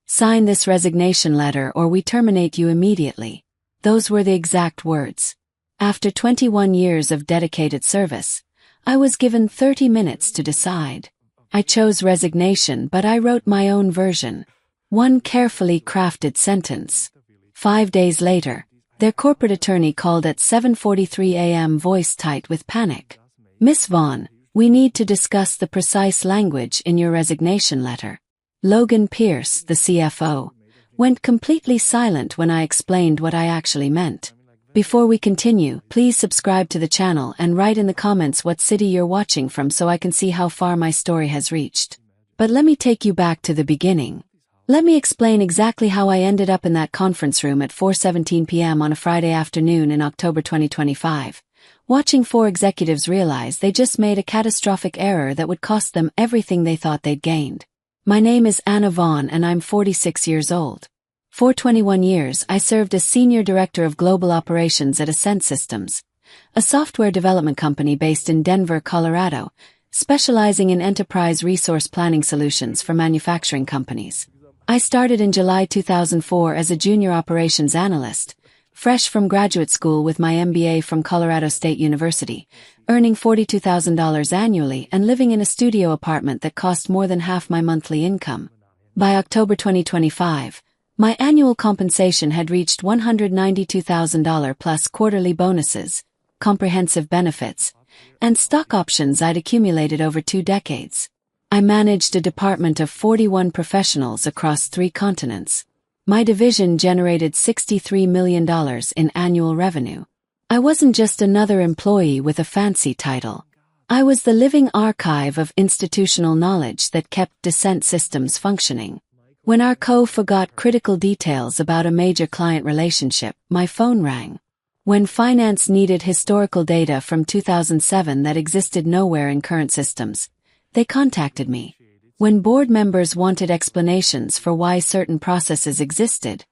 Sign this resignation letter or we terminate you immediately. Those were the exact words. After 21 years of dedicated service, I was given 30 minutes to decide. I chose resignation, but I wrote my own version. One carefully crafted sentence. 5 days later, their corporate attorney called at 7:43 a.m. voice tight with panic. "Miss Vaughn, we need to discuss the precise language in your resignation letter." Logan Pierce, the CFO, went completely silent when I explained what I actually meant. Before we continue, please subscribe to the channel and write in the comments what city you're watching from so I can see how far my story has reached. But let me take you back to the beginning. Let me explain exactly how I ended up in that conference room at 4:17 p.m. on a Friday afternoon in October 2025, watching 4 executives realize they just made a catastrophic error that would cost them everything they thought they'd gained. My name is Anna Vaughn and I'm 46 years old. For 21 years, I served as Senior Director of Global Operations at Ascent Systems, a software development company based in Denver, Colorado, specializing in enterprise resource planning solutions for manufacturing companies. I started in July 2004 as a junior operations analyst, fresh from graduate school with my MBA from Colorado State University, earning $42,000 annually and living in a studio apartment that cost more than half my monthly income. By October 2025, my annual compensation had reached $192,000 plus quarterly bonuses, comprehensive benefits, and stock options I'd accumulated over 2 decades. I managed a department of 41 professionals across 3 continents. My division generated $63 million in annual revenue. I wasn't just another employee with a fancy title. I was the living archive of institutional knowledge that kept Ascent Systems functioning. When our co forgot critical details about a major client relationship, my phone rang. When finance needed historical data from 2007 that existed nowhere in current systems, they contacted me. When board members wanted explanations for why certain processes existed,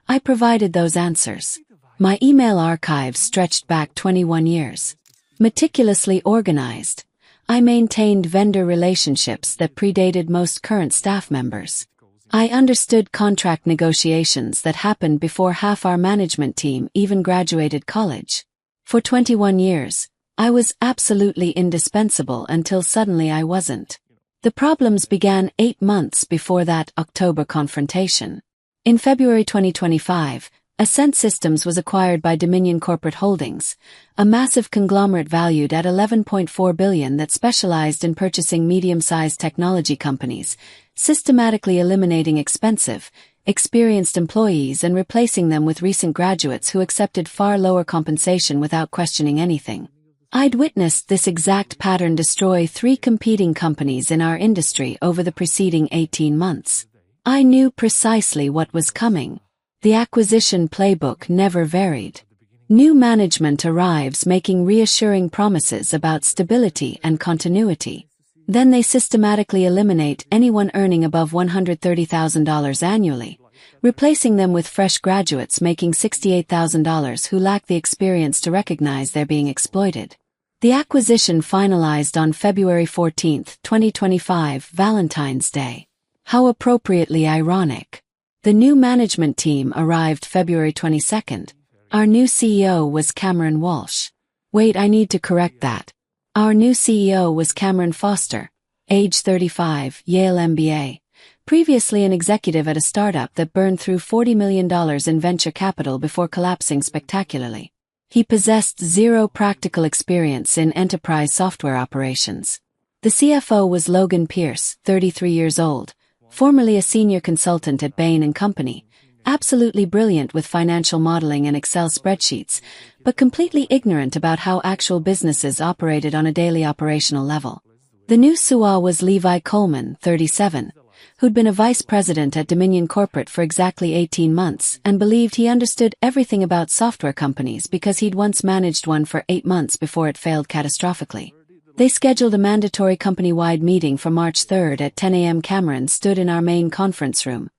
I provided those answers. My email archive stretched back 21 years. Meticulously organized, I maintained vendor relationships that predated most current staff members. I understood contract negotiations that happened before half our management team even graduated college. For 21 years, I was absolutely indispensable until suddenly I wasn't. The problems began 8 months before that October confrontation. In February 2025, Ascent Systems was acquired by Dominion Corporate Holdings, a massive conglomerate valued at $11.4 billion that specialized in purchasing medium-sized technology companies, systematically eliminating expensive, experienced employees and replacing them with recent graduates who accepted far lower compensation without questioning anything. I'd witnessed this exact pattern destroy 3 competing companies in our industry over the preceding 18 months. I knew precisely what was coming. The acquisition playbook never varied. New management arrives making reassuring promises about stability and continuity. Then they systematically eliminate anyone earning above $130,000 annually, replacing them with fresh graduates making $68,000 who lack the experience to recognize they're being exploited. The acquisition finalized on February 14, 2025, Valentine's Day. How appropriately ironic. The new management team arrived February 22nd. Our new CEO was Cameron Walsh. Wait, I need to correct that. Our new CEO was Cameron Foster, age 35, Yale MBA. Previously an executive at a startup that burned through $40 million in venture capital before collapsing spectacularly. He possessed 0 practical experience in enterprise software operations. The CFO was Logan Pierce, 33 years old, formerly a senior consultant at Bain & Company, absolutely brilliant with financial modeling and Excel spreadsheets, but completely ignorant about how actual businesses operated on a daily operational level. The new SUA was Levi Coleman, 37, who'd been a vice president at Dominion Corporate for exactly 18 months and believed he understood everything about software companies because he'd once managed one for 8 months before it failed catastrophically. They scheduled a mandatory company-wide meeting for March 3 at 10 a.m. Cameron stood in our main conference room,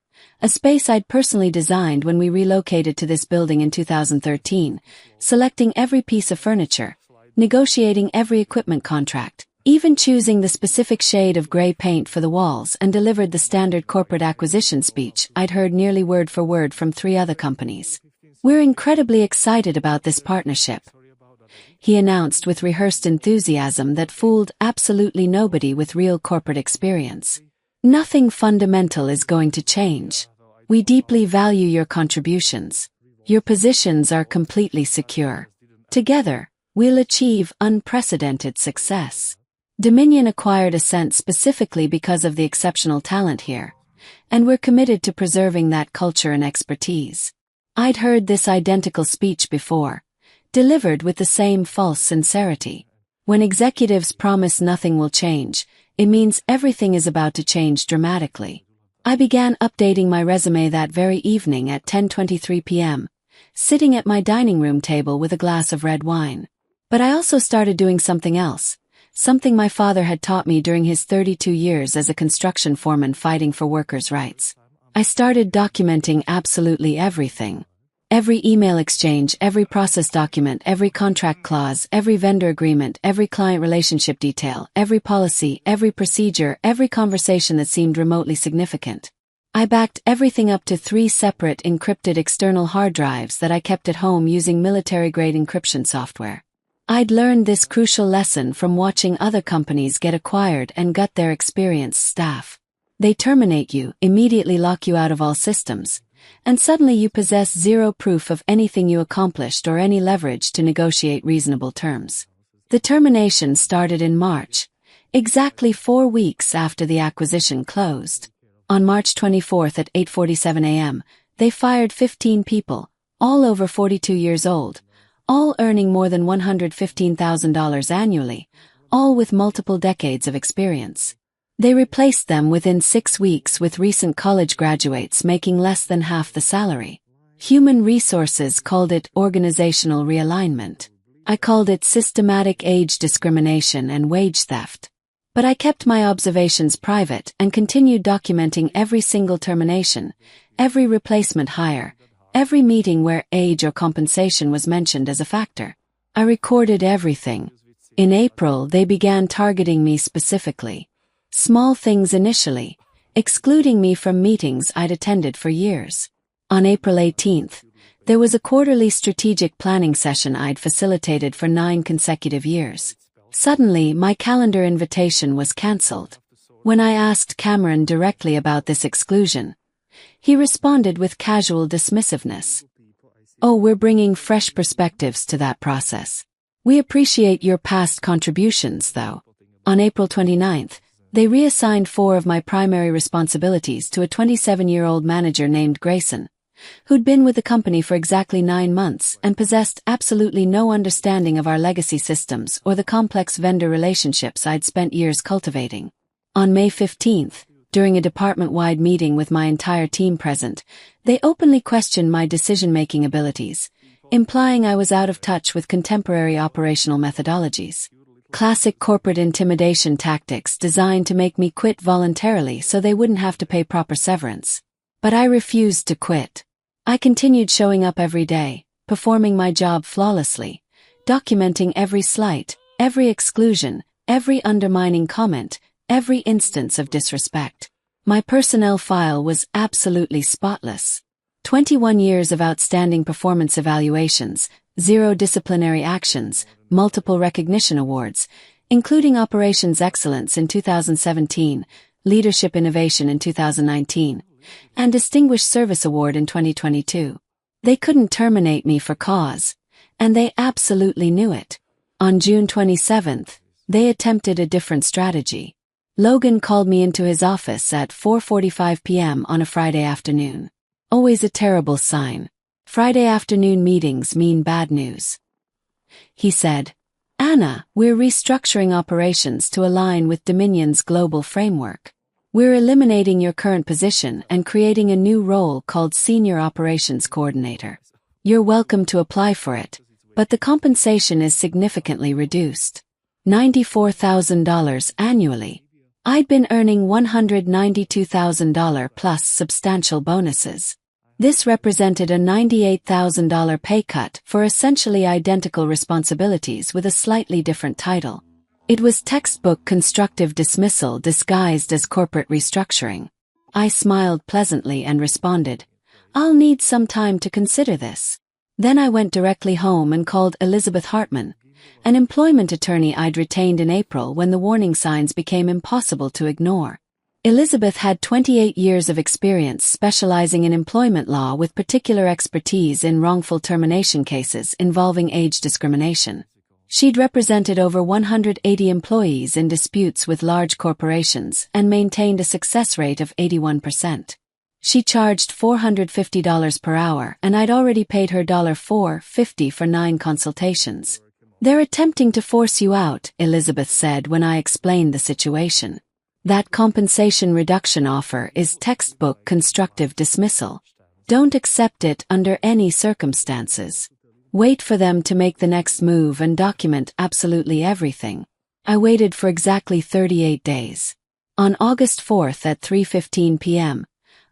a space I'd personally designed when we relocated to this building in 2013, selecting every piece of furniture, negotiating every equipment contract, even choosing the specific shade of gray paint for the walls, and delivered the standard corporate acquisition speech I'd heard nearly word for word from 3 other companies. "We're incredibly excited about this partnership," he announced with rehearsed enthusiasm that fooled absolutely nobody with real corporate experience. "Nothing fundamental is going to change. We deeply value your contributions. Your positions are completely secure. Together, we'll achieve unprecedented success." Dominion acquired Ascent specifically because of the exceptional talent here, and we're committed to preserving that culture and expertise. I'd heard this identical speech before, delivered with the same false sincerity. When executives promise nothing will change, it means everything is about to change dramatically. I began updating my resume that very evening at 10:23 p.m., sitting at my dining room table with a glass of red wine. But I also started doing something else, something my father had taught me during his 32 years as a construction foreman fighting for workers' rights. I started documenting absolutely everything. Every email exchange, every process document, every contract clause, every vendor agreement, every client relationship detail, every policy, every procedure, every conversation that seemed remotely significant. I backed everything up to 3 separate encrypted external hard drives that I kept at home using military-grade encryption software. I'd learned this crucial lesson from watching other companies get acquired and gut their experienced staff. They terminate you, immediately lock you out of all systems, and suddenly you possess zero proof of anything you accomplished or any leverage to negotiate reasonable terms. The termination started in March, exactly 4 weeks after the acquisition closed. On March 24th at 8:47 a.m., they fired 15 people, all over 42 years old, all earning more than $115,000 annually, all with multiple decades of experience. They replaced them within 6 weeks with recent college graduates making less than half the salary. Human Resources called it organizational realignment. I called it systematic age discrimination and wage theft. But I kept my observations private and continued documenting every single termination, every replacement hire, every meeting where age or compensation was mentioned as a factor. I recorded everything. In April, they began targeting me specifically. Small things initially, excluding me from meetings I'd attended for years. On April 18th, there was a quarterly strategic planning session I'd facilitated for 9 consecutive years. Suddenly, my calendar invitation was cancelled. When I asked Cameron directly about this exclusion, he responded with casual dismissiveness. "Oh, we're bringing fresh perspectives to that process. We appreciate your past contributions, though." On April 29th, they reassigned 4 of my primary responsibilities to a 27-year-old manager named Grayson, who'd been with the company for exactly 9 months and possessed absolutely no understanding of our legacy systems or the complex vendor relationships I'd spent years cultivating. On May 15th, during a department-wide meeting with my entire team present, they openly questioned my decision-making abilities, implying I was out of touch with contemporary operational methodologies. Classic corporate intimidation tactics designed to make me quit voluntarily so they wouldn't have to pay proper severance. But I refused to quit. I continued showing up every day, performing my job flawlessly, documenting every slight, every exclusion, every undermining comment, every instance of disrespect. My personnel file was absolutely spotless. 21 years of outstanding performance evaluations, 0 disciplinary actions, multiple recognition awards, including Operations Excellence in 2017, Leadership Innovation in 2019, and Distinguished Service Award in 2022. They couldn't terminate me for cause, and they absolutely knew it. On June 27th, they attempted a different strategy. Logan called me into his office at 4:45 p.m. on a Friday afternoon. Always a terrible sign. Friday afternoon meetings mean bad news. He said, "Anna, we're restructuring operations to align with Dominion's global framework. We're eliminating your current position and creating a new role called Senior Operations Coordinator. You're welcome to apply for it, but the compensation is significantly reduced. $94,000 annually. I'd been earning $192,000 plus substantial bonuses. This represented a $98,000 pay cut for essentially identical responsibilities with a slightly different title. It was textbook constructive dismissal disguised as corporate restructuring. I smiled pleasantly and responded, "I'll need some time to consider this." Then I went directly home and called Elizabeth Hartman, an employment attorney I'd retained in April when the warning signs became impossible to ignore. Elizabeth had 28 years of experience specializing in employment law with particular expertise in wrongful termination cases involving age discrimination. She'd represented over 180 employees in disputes with large corporations and maintained a success rate of 81%. She charged $450 per hour, and I'd already paid her $450 for 9 consultations. "They're attempting to force you out," Elizabeth said when I explained the situation. "That compensation reduction offer is textbook constructive dismissal. Don't accept it under any circumstances. Wait for them to make the next move and document absolutely everything." I waited for exactly 38 days. On August 4th at 3:15 p.m.,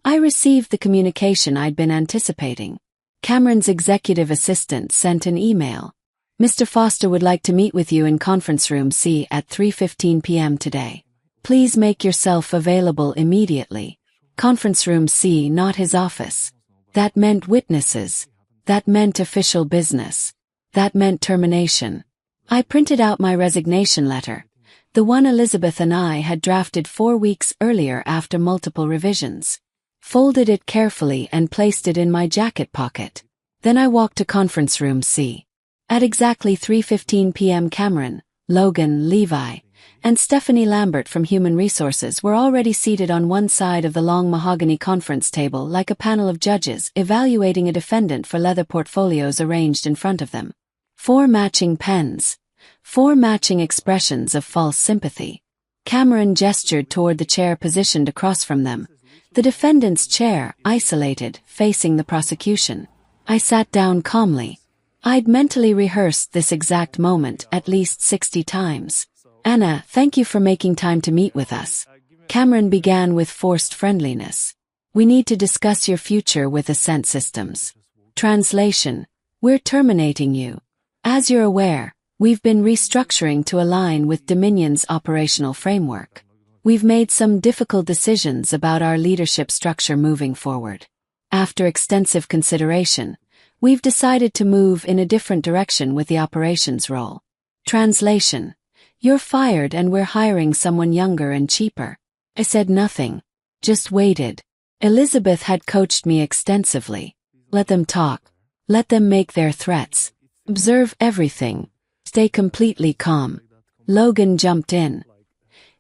I received the communication I'd been anticipating. Cameron's executive assistant sent an email. "Mr. Foster would like to meet with you in conference room C at 3:15 p.m. today. Please make yourself available immediately." Conference room C, not his office. That meant witnesses. That meant official business. That meant termination. I printed out my resignation letter, the one Elizabeth and I had drafted 4 weeks earlier after multiple revisions. Folded it carefully and placed it in my jacket pocket. Then I walked to conference room C. At exactly 3:15 p.m. Cameron, Logan, Levi, and Stephanie Lambert from Human Resources were already seated on one side of the long mahogany conference table like a panel of judges evaluating a defendant for leather portfolios arranged in front of them. 4 matching pens. 4 matching expressions of false sympathy. Cameron gestured toward the chair positioned across from them, the defendant's chair, isolated, facing the prosecution. I sat down calmly. I'd mentally rehearsed this exact moment at least 60 times. "Anna, thank you for making time to meet with us." Cameron began with forced friendliness. "We need to discuss your future with Ascent Systems." Translation: "We're terminating you. As you're aware, we've been restructuring to align with Dominion's operational framework. We've made some difficult decisions about our leadership structure moving forward. After extensive consideration, we've decided to move in a different direction with the operations role." Translation: "You're fired and we're hiring someone younger and cheaper." I said nothing, just waited. Elizabeth had coached me extensively. Let them talk. Let them make their threats. Observe everything. Stay completely calm. Logan jumped in,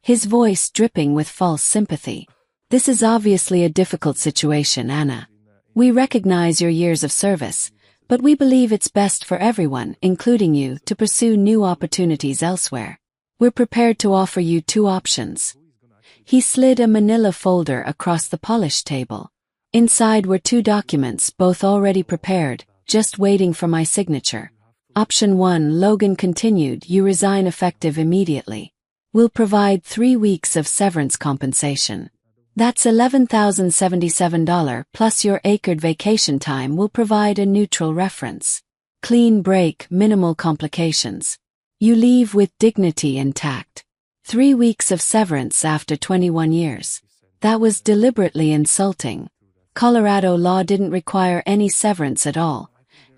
his voice dripping with false sympathy. "This is obviously a difficult situation, Anna. We recognize your years of service, but we believe it's best for everyone, including you, to pursue new opportunities elsewhere. We're prepared to offer you 2 options." He slid a manila folder across the polished table. Inside were 2 documents, both already prepared, just waiting for my signature. "Option 1, Logan continued, you resign effective immediately. We'll provide 3 weeks of severance compensation. That's $11,077 plus your acred vacation time. Will provide a neutral reference. Clean break, minimal complications. You leave with dignity intact. 3 weeks of severance after 21 years. That was deliberately insulting. Colorado law didn't require any severance at all,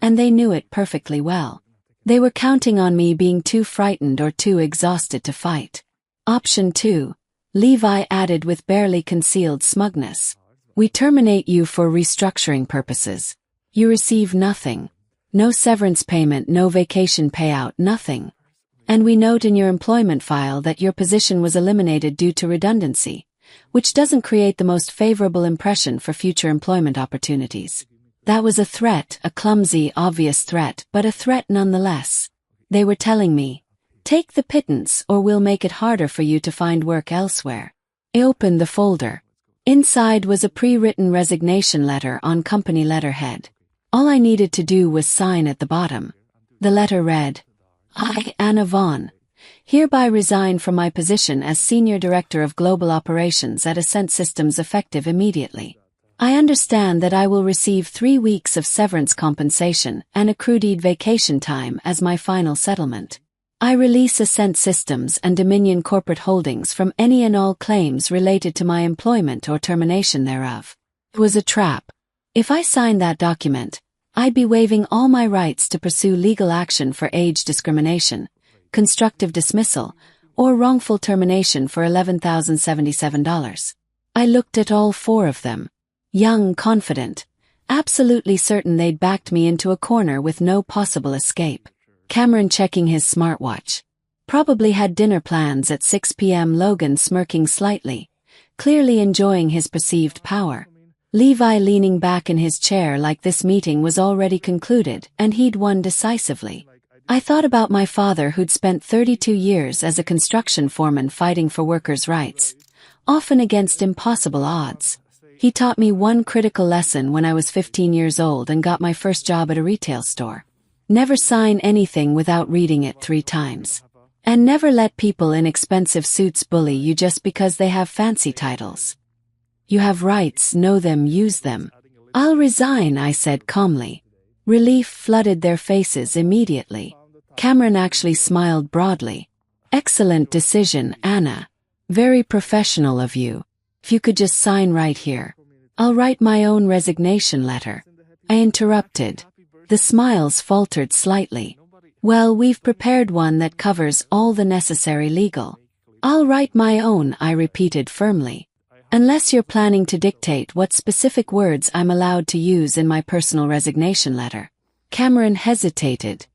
and they knew it perfectly well. They were counting on me being too frightened or too exhausted to fight. Option 2, Levi added with barely concealed smugness. We terminate you for restructuring purposes. You receive nothing. No severance payment, no vacation payout, nothing. And we note in your employment file that your position was eliminated due to redundancy, which doesn't create the most favorable impression for future employment opportunities. That was a threat, a clumsy, obvious threat, but a threat nonetheless. They were telling me, take the pittance or we'll make it harder for you to find work elsewhere. I opened the folder. Inside was a pre-written resignation letter on company letterhead. All I needed to do was sign at the bottom. The letter read, I, Anna Vaughn, hereby resign from my position as Senior Director of Global Operations at Ascent Systems effective immediately. I understand that I will receive 3 weeks of severance compensation and accrued vacation time as my final settlement. I release Ascent Systems and Dominion corporate holdings from any and all claims related to my employment or termination thereof. It was a trap. If I signed that document, I'd be waiving all my rights to pursue legal action for age discrimination, constructive dismissal, or wrongful termination for $11,077. I looked at all four of them. Young, confident, absolutely certain they'd backed me into a corner with no possible escape. Cameron checking his smartwatch. Probably had dinner plans at 6 p.m. Logan smirking slightly, clearly enjoying his perceived power. Levi leaning back in his chair like this meeting was already concluded and he'd won decisively. I thought about my father who'd spent 32 years as a construction foreman fighting for workers' rights, often against impossible odds. He taught me one critical lesson when I was 15 years old and got my first job at a retail store. Never sign anything without reading it 3 times. And never let people in expensive suits bully you just because they have fancy titles. You have rights, know them, use them. I'll resign, I said calmly. Relief flooded their faces immediately. Cameron actually smiled broadly. Excellent decision, Anna. Very professional of you. If you could just sign right here. I'll write my own resignation letter. I interrupted. The smiles faltered slightly. Well, we've prepared one that covers all the necessary legal. I'll write my own, I repeated firmly. Unless you're planning to dictate what specific words I'm allowed to use in my personal resignation letter. Cameron hesitated.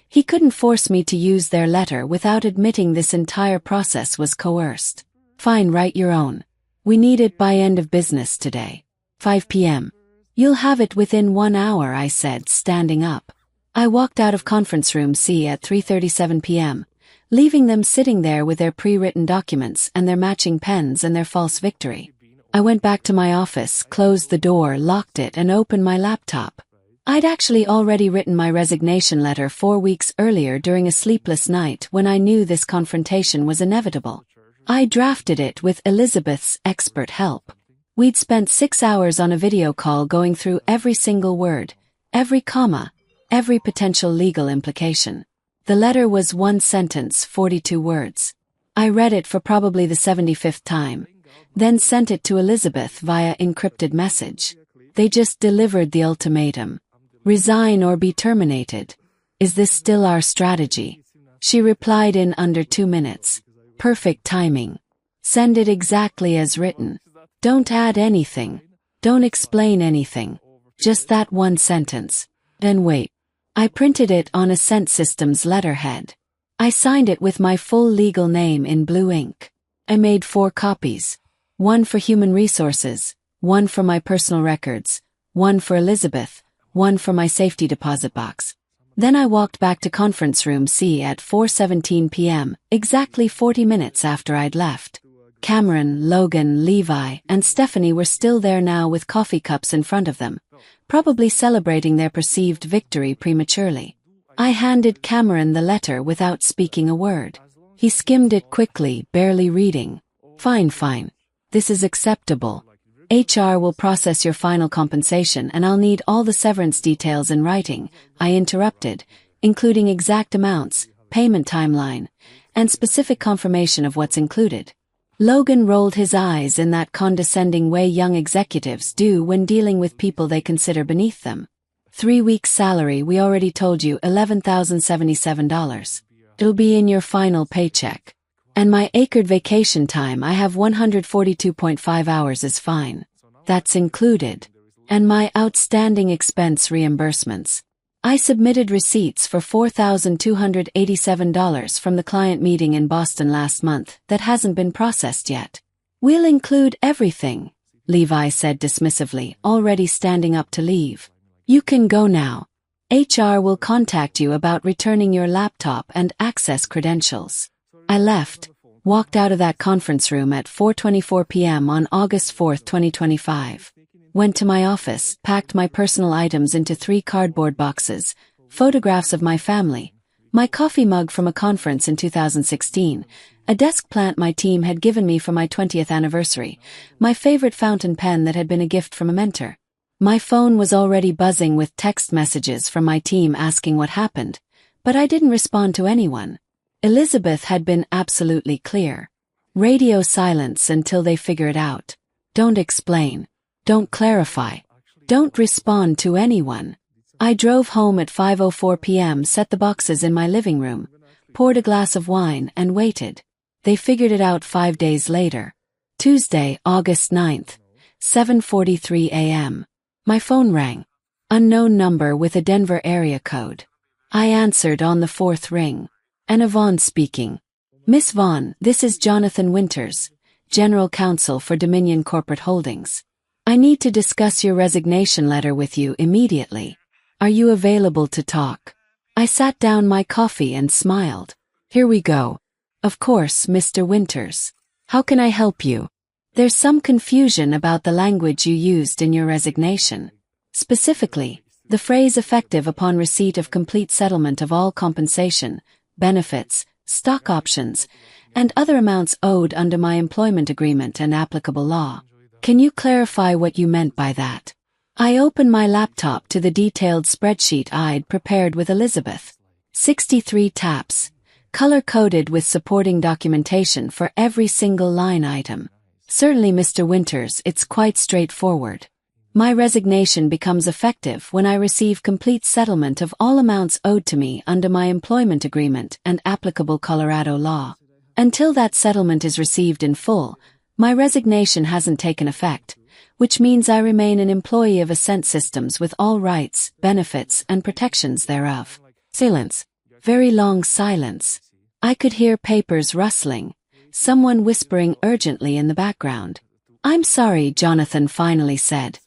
He couldn't force me to use their letter without admitting this entire process was coerced. Fine, write your own. We need it by end of business today. 5 p.m. You'll have it within 1 hour, I said, standing up. I walked out of conference room C at 3:37 p.m., leaving them sitting there with their pre-written documents and their matching pens and their false victory. I went back to my office, closed the door, locked it, and opened my laptop. I'd actually already written my resignation letter 4 weeks earlier during a sleepless night when I knew this confrontation was inevitable. I drafted it with Elizabeth's expert help. We'd spent 6 hours on a video call going through every single word, every comma, every potential legal implication. The letter was 1 sentence, 42 words. I read it for probably the 75th time, then sent it to Elizabeth via encrypted message. They just delivered the ultimatum. Resign or be terminated. Is this still our strategy? She replied in under 2 minutes. Perfect timing. Send it exactly as written. Don't add anything. Don't explain anything. Just that 1 sentence. Then wait. I printed it on Ascent Systems letterhead. I signed it with my full legal name in blue ink. I made 4 copies. 1 for human resources, 1 for my personal records, 1 for Elizabeth, 1 for my safety deposit box. Then I walked back to conference room C at 4:17 p.m., exactly 40 minutes after I'd left. Cameron, Logan, Levi, and Stephanie were still there now with coffee cups in front of them, probably celebrating their perceived victory prematurely. I handed Cameron the letter without speaking a word. He skimmed it quickly, barely reading. Fine. This is acceptable. HR will process your final compensation and I'll need all the severance details in writing, I interrupted, including exact amounts, payment timeline, and specific confirmation of what's included. Logan rolled his eyes in that condescending way young executives do when dealing with people they consider beneath them. 3 weeks' salary, we already told you, $11,077. It'll be in your final paycheck. And my acred vacation time, I have 142.5 hours is fine. That's included. And my outstanding expense reimbursements. I submitted receipts for $4,287 from the client meeting in Boston last month that hasn't been processed yet. We'll include everything, Levi said dismissively, already standing up to leave. You can go now. HR will contact you about returning your laptop and access credentials. I left, walked out of that conference room at 4:24 p.m. on August 4, 2025. Went to my office, packed my personal items into 3 cardboard boxes, photographs of my family, my coffee mug from a conference in 2016, a desk plant my team had given me for my 20th anniversary, my favorite fountain pen that had been a gift from a mentor. My phone was already buzzing with text messages from my team asking what happened, But I didn't respond to anyone. Elizabeth had been absolutely clear. Radio silence until they figure it out. Don't explain. Don't clarify. Don't respond to anyone. I drove home at 5:04 p.m., set the boxes in my living room, poured a glass of wine, and waited. They figured it out 5 days later. Tuesday, August 9th, 7:43 a.m. My phone rang. Unknown number with a Denver area code. I answered on the fourth ring. Anna Vaughn speaking. Miss Vaughn, this is Jonathan Winters, General Counsel for Dominion Corporate Holdings. I need to discuss your resignation letter with you immediately. Are you available to talk? I sat down my coffee and smiled. Here we go. Of course, Mr. Winters. How can I help you? There's some confusion about the language you used in your resignation. Specifically, the phrase effective upon receipt of complete settlement of all compensation, benefits, stock options, and other amounts owed under my employment agreement and applicable law. Can you clarify what you meant by that? I opened my laptop to the detailed spreadsheet I'd prepared with Elizabeth. 63 taps, color-coded with supporting documentation for every single line item. Certainly, Mr. Winters, it's quite straightforward. My resignation becomes effective when I receive complete settlement of all amounts owed to me under my employment agreement and applicable Colorado law. Until that settlement is received in full, my resignation hasn't taken effect, which means I remain an employee of Ascent Systems with all rights, benefits, and protections thereof. Silence. Very long silence. I could hear papers rustling, someone whispering urgently in the background. I'm sorry, Jonathan finally said.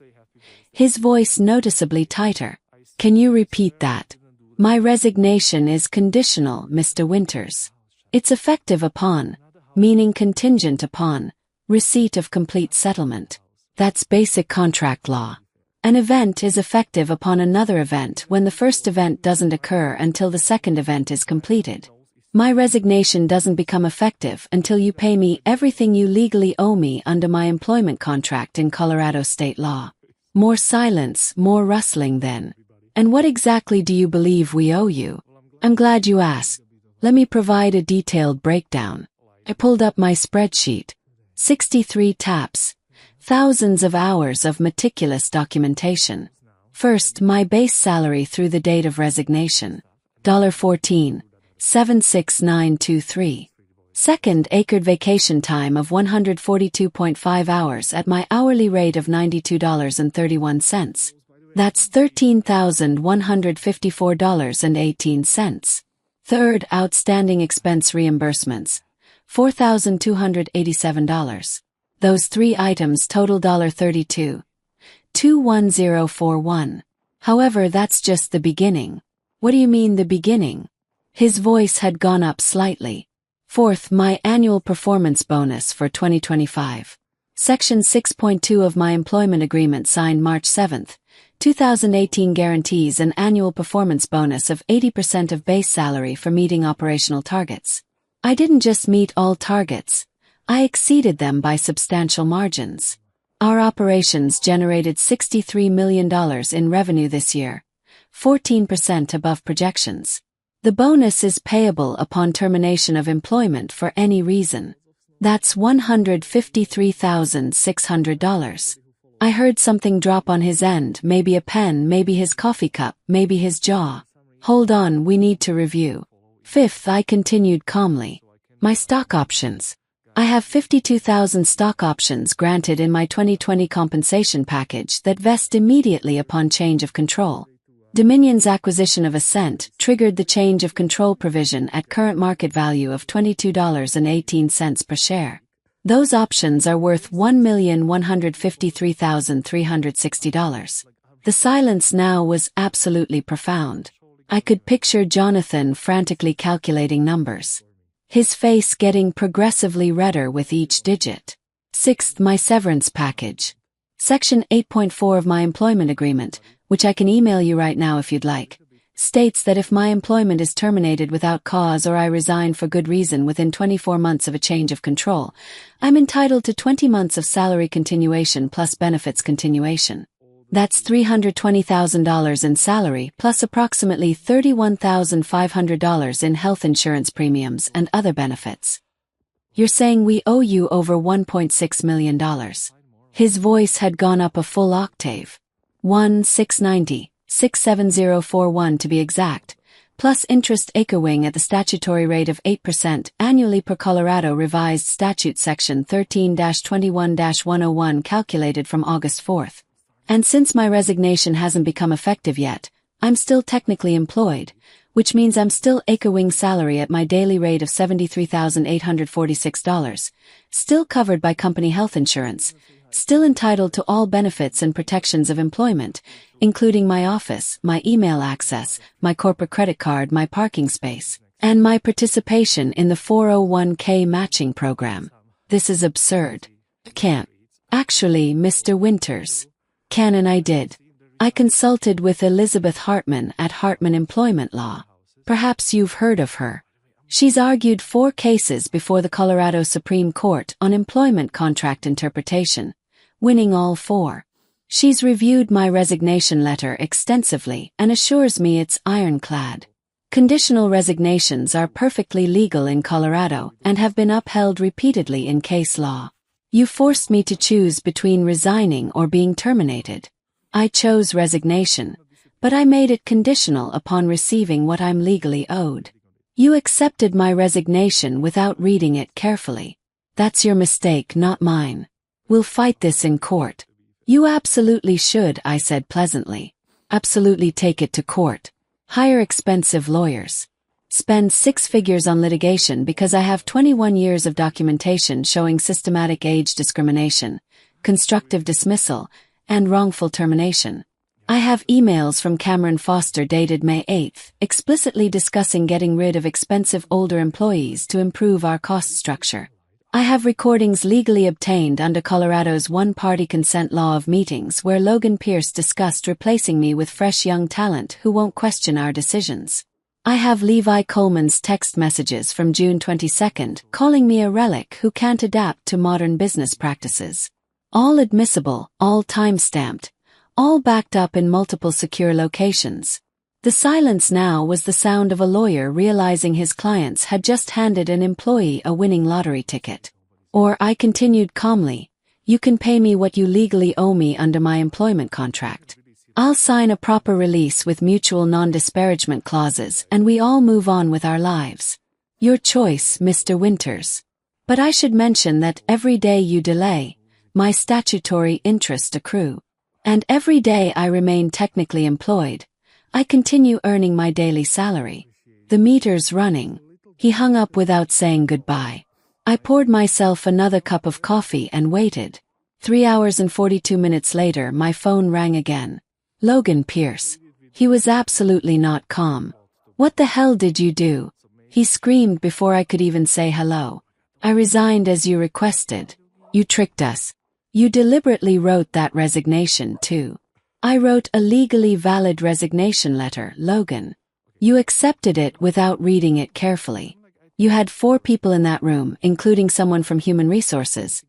His voice noticeably tighter. Can you repeat that? My resignation is conditional, Mr. Winters. It's effective upon, meaning contingent upon, receipt of complete settlement. That's basic contract law. An event is effective upon another event when the first event doesn't occur until the second event is completed. My resignation doesn't become effective until you pay me everything you legally owe me under my employment contract in Colorado state law. More silence, more rustling then. And what exactly do you believe we owe you? I'm glad you asked. Let me provide a detailed breakdown. I pulled up my spreadsheet. 63 taps. Thousands of hours of meticulous documentation. First, my base salary through the date of resignation. $14,76923. Second, acred vacation time of 142.5 hours at my hourly rate of $92.31. That's $13,154.18. Third, outstanding expense reimbursements. $4,287. Those three items total $32,21041. However, that's just the beginning. What do you mean the beginning? His voice had gone up slightly. Fourth, my annual performance bonus for 2025. Section 6.2 of my employment agreement signed March 7, 2018 guarantees an annual performance bonus of 80% of base salary for meeting operational targets. I didn't just meet all targets. I exceeded them by substantial margins. Our operations generated $63 million in revenue this year, 14% above projections. The bonus is payable upon termination of employment for any reason. That's $153,600. I heard something drop on his end, maybe a pen, maybe his coffee cup, maybe his jaw. Hold on, we need to review. Fifth, I continued calmly. My stock options. I have 52,000 stock options granted in my 2020 compensation package that vest immediately upon change of control. Dominion's acquisition of Ascent triggered the change of control provision at current market value of $22.18 per share. Those options are worth $1,153,360. The silence now was absolutely profound. I could picture Jonathan frantically calculating numbers, his face getting progressively redder with each digit. Sixth, my severance package. Section 8.4 of my employment agreement, which I can email you right now if you'd like, states that if my employment is terminated without cause or I resign for good reason within 24 months of a change of control, I'm entitled to 20 months of salary continuation plus benefits continuation. That's $320,000 in salary plus approximately $31,500 in health insurance premiums and other benefits. You're saying we owe you over $1.6 million. His voice had gone up a full octave. 1,690,67041 to be exact, plus interest acre-wing at the statutory rate of 8% annually per Colorado Revised Statute Section 13-21-101 calculated from August 4th. And since my resignation hasn't become effective yet, I'm still technically employed, which means I'm still acre-wing salary at my daily rate of $73,846, still covered by company health insurance, still entitled to all benefits and protections of employment, including my office, my email access, my corporate credit card, my parking space, and my participation in the 401k matching program. This is absurd. Can't. Actually, Mr. Winters. Can and I did. I consulted with Elizabeth Hartman at Hartman Employment Law. Perhaps you've heard of her. She's argued 4 cases before the Colorado Supreme Court on employment contract interpretation, winning all 4. She's reviewed my resignation letter extensively and assures me it's ironclad. Conditional resignations are perfectly legal in Colorado and have been upheld repeatedly in case law. You forced me to choose between resigning or being terminated. I chose resignation, but I made it conditional upon receiving what I'm legally owed. You accepted my resignation without reading it carefully. That's your mistake, not mine. We'll fight this in court. You absolutely should, I said pleasantly. Absolutely take it to court. Hire expensive lawyers. Spend 6 figures on litigation because I have 21 years of documentation showing systematic age discrimination, constructive dismissal, and wrongful termination. I have emails from Cameron Foster dated May 8th, explicitly discussing getting rid of expensive older employees to improve our cost structure. I have recordings legally obtained under Colorado's one-party consent law of meetings where Logan Pierce discussed replacing me with fresh young talent who won't question our decisions. I have Levi Coleman's text messages from June 22nd calling me a relic who can't adapt to modern business practices. All admissible, all time-stamped, all backed up in multiple secure locations. The silence now was the sound of a lawyer realizing his clients had just handed an employee a winning lottery ticket. Or I continued calmly, you can pay me what you legally owe me under my employment contract. I'll sign a proper release with mutual non-disparagement clauses and we all move on with our lives. Your choice, Mr. Winters. But I should mention that every day you delay, my statutory interest accrue. And every day I remain technically employed, I continue earning my daily salary. The meter's running. He hung up without saying goodbye. I poured myself another cup of coffee and waited. 3 hours and 42 minutes later my phone rang again. Logan Pierce. He was absolutely not calm. What the hell did you do? He screamed before I could even say hello. I resigned as you requested. You tricked us. You deliberately wrote that resignation too. I wrote a legally valid resignation letter, Logan. You accepted it without reading it carefully. You had 4 people in that room, including someone from Human Resources,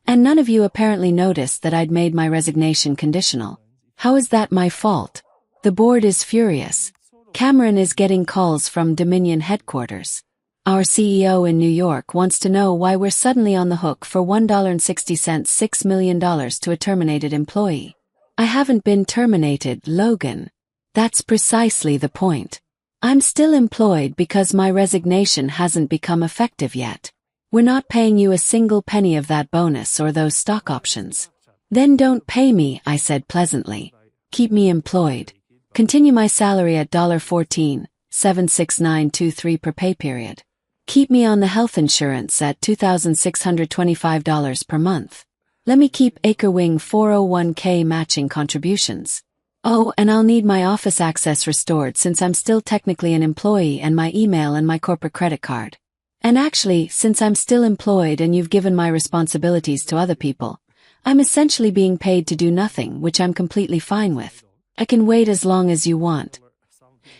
and none of you apparently noticed that I'd made my resignation conditional. How is that my fault? The board is furious. Cameron is getting calls from Dominion headquarters. Our CEO in New York wants to know why we're suddenly on the hook for $1.60 $6 million to a terminated employee. I haven't been terminated, Logan. That's precisely the point. I'm still employed because my resignation hasn't become effective yet. We're not paying you a single penny of that bonus or those stock options. Then don't pay me, I said pleasantly. Keep me employed. Continue my salary at $14,76923 per pay period. Keep me on the health insurance at $2,625 per month. Let me keep acre-wing 401k matching contributions. Oh, and I'll need my office access restored since I'm still technically an employee and my email and my corporate credit card. And actually, since I'm still employed and you've given my responsibilities to other people, I'm essentially being paid to do nothing, which I'm completely fine with. I can wait as long as you want.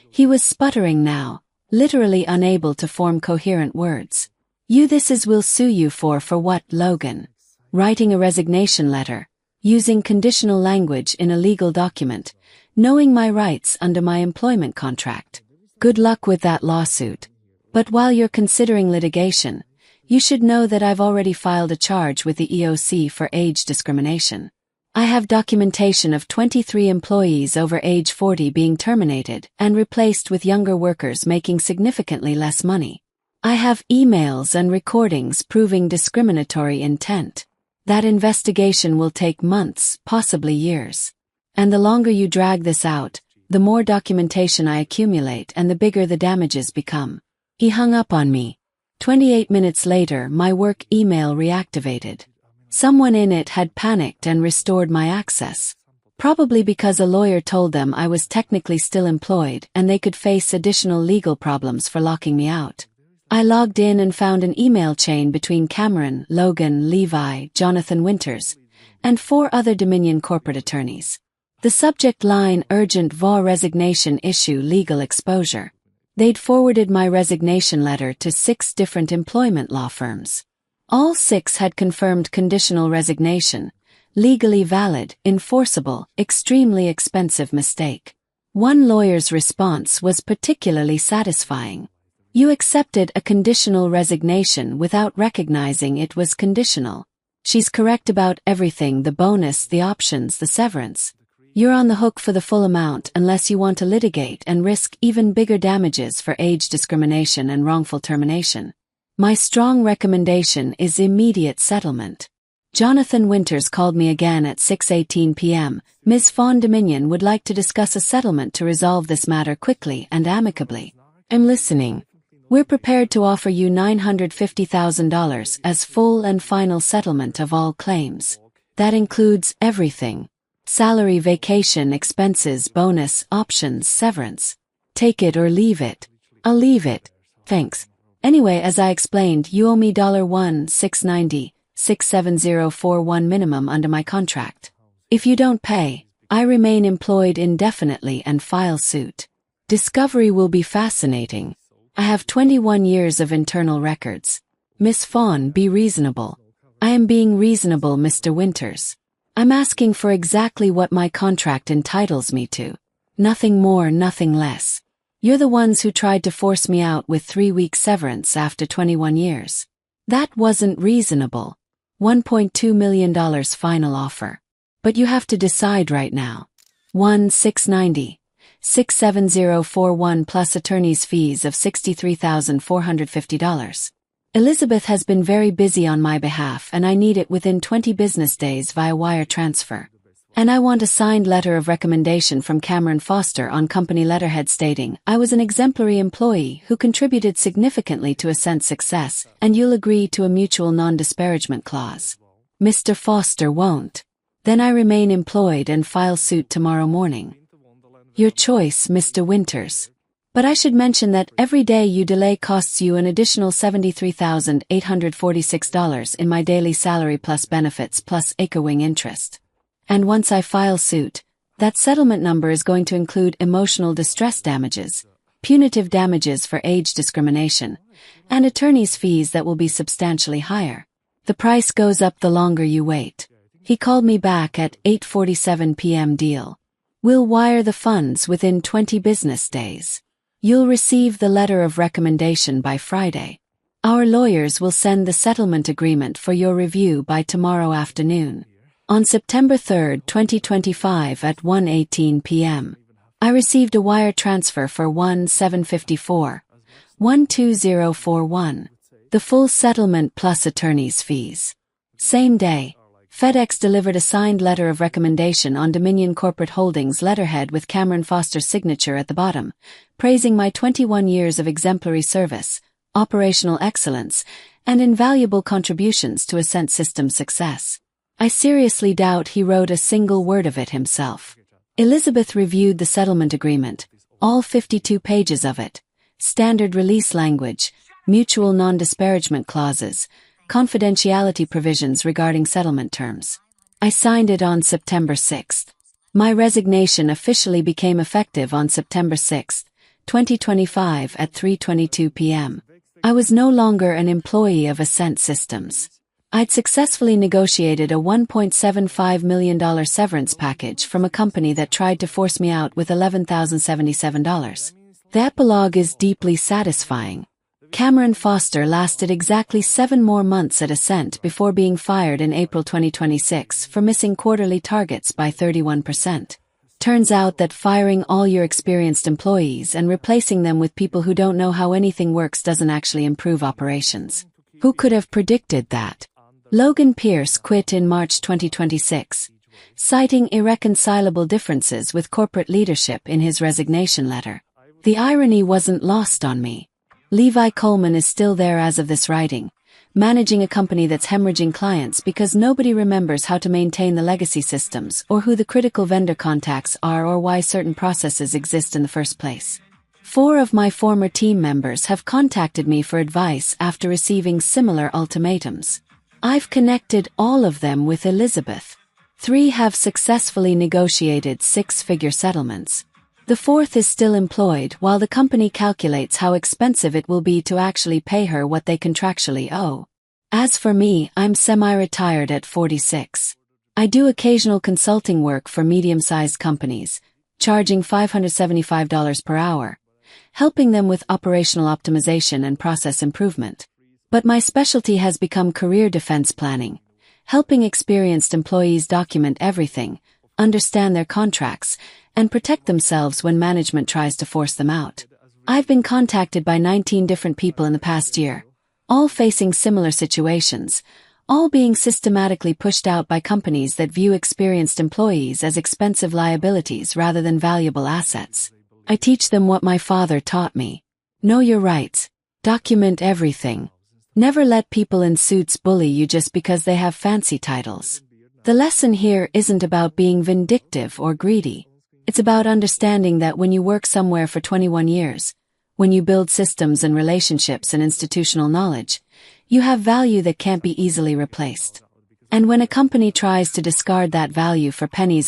He was sputtering now, literally unable to form coherent words. This is will sue you for what, Logan? Writing a resignation letter, using conditional language in a legal document, knowing my rights under my employment contract. Good luck with that lawsuit. But while you're considering litigation, you should know that I've already filed a charge with the EOC for age discrimination. I have documentation of 23 employees over age 40 being terminated and replaced with younger workers making significantly less money. I have emails and recordings proving discriminatory intent. That investigation will take months, possibly years. And the longer you drag this out, the more documentation I accumulate and the bigger the damages become. He hung up on me. 28 minutes later, my work email reactivated. Someone in it had panicked and restored my access. Probably because a lawyer told them I was technically still employed and they could face additional legal problems for locking me out. I logged in and found an email chain between Cameron, Logan, Levi, Jonathan Winters, and 4 other Dominion corporate attorneys. The subject line: urgent VA resignation issue legal exposure. They'd forwarded my resignation letter to 6 different employment law firms. All 6 had confirmed conditional resignation, legally valid, enforceable, extremely expensive mistake. One lawyer's response was particularly satisfying. You accepted a conditional resignation without recognizing it was conditional. She's correct about everything: the bonus, the options, the severance. You're on the hook for the full amount unless you want to litigate and risk even bigger damages for age discrimination and wrongful termination. My strong recommendation is immediate settlement. Jonathan Winters called me again at 6:18 p.m. Ms. Fawn Dominion would like to discuss a settlement to resolve this matter quickly and amicably. I'm listening. We're prepared to offer you $950,000 as full and final settlement of all claims. That includes everything: salary, vacation, expenses, bonus, options, severance. Take it or leave it. I'll leave it. Thanks. Anyway, as I explained, you owe me $1,690,67041 minimum under my contract. If you don't pay, I remain employed indefinitely and file suit. Discovery will be fascinating. I have 21 years of internal records. Miss Fawn, be reasonable. I am being reasonable, Mr. Winters. I'm asking for exactly what my contract entitles me to. Nothing more, nothing less. You're the ones who tried to force me out with 3-week severance after 21 years. That wasn't reasonable. $1.2 million final offer. But you have to decide right now. $1,690,67041 plus attorney's fees of $63,450. Elizabeth has been very busy on my behalf and I need it within 20 business days via wire transfer. And I want a signed letter of recommendation from Cameron Foster on company letterhead stating I was an exemplary employee who contributed significantly to Ascent's success, and you'll agree to a mutual non-disparagement clause. Mr. Foster won't. Then I remain employed and file suit tomorrow morning. Your choice, Mr. Winters. But I should mention that every day you delay costs you an additional $73,846 in my daily salary plus benefits plus acre-wing interest. And once I file suit, that settlement number is going to include emotional distress damages, punitive damages for age discrimination, and attorney's fees that will be substantially higher. The price goes up the longer you wait. He called me back at 8:47 p.m. Deal. We'll wire the funds within 20 business days. You'll receive the letter of recommendation by Friday. Our lawyers will send the settlement agreement for your review by tomorrow afternoon. On September 3, 2025 at 1:18 p.m., I received a wire transfer for $1,754,12041. The full settlement plus attorney's fees. Same day, FedEx delivered a signed letter of recommendation on Dominion Corporate Holdings letterhead with Cameron Foster's signature at the bottom, praising my 21 years of exemplary service, operational excellence, and invaluable contributions to Ascent Systems' success. I seriously doubt he wrote a single word of it himself. Elizabeth reviewed the settlement agreement, all 52 pages of it, standard release language, mutual non-disparagement clauses, confidentiality provisions regarding settlement terms. I signed it on September 6th. My resignation officially became effective on September 6, 2025 at 3:22 p.m. I was no longer an employee of Ascent Systems. I'd successfully negotiated a $1.75 million severance package from a company that tried to force me out with $11,077. The epilogue is deeply satisfying. Cameron Foster lasted exactly 7 more months at Ascent before being fired in April 2026 for missing quarterly targets by 31%. Turns out that firing all your experienced employees and replacing them with people who don't know how anything works doesn't actually improve operations. Who could have predicted that? Logan Pierce quit in March 2026, citing irreconcilable differences with corporate leadership in his resignation letter. The irony wasn't lost on me. Levi Coleman is still there as of this writing, managing a company that's hemorrhaging clients because nobody remembers how to maintain the legacy systems or who the critical vendor contacts are or why certain processes exist in the first place. 4 of my former team members have contacted me for advice after receiving similar ultimatums. I've connected all of them with Elizabeth. 3 have successfully negotiated 6-figure settlements. The 4th is still employed while the company calculates how expensive it will be to actually pay her what they contractually owe. As for me, I'm semi-retired at 46. I do occasional consulting work for medium-sized companies, charging $575 per hour, helping them with operational optimization and process improvement. But my specialty has become career defense planning, helping experienced employees document everything, understand their contracts, and protect themselves when management tries to force them out. I've been contacted by 19 different people in the past year, all facing similar situations, all being systematically pushed out by companies that view experienced employees as expensive liabilities rather than valuable assets. I teach them what my father taught me. Know your rights. Document everything. Never let people in suits bully you just because they have fancy titles. The lesson here isn't about being vindictive or greedy. It's about understanding that when you work somewhere for 21 years, when you build systems and relationships and institutional knowledge, you have value that can't be easily replaced. And when a company tries to discard that value for pennies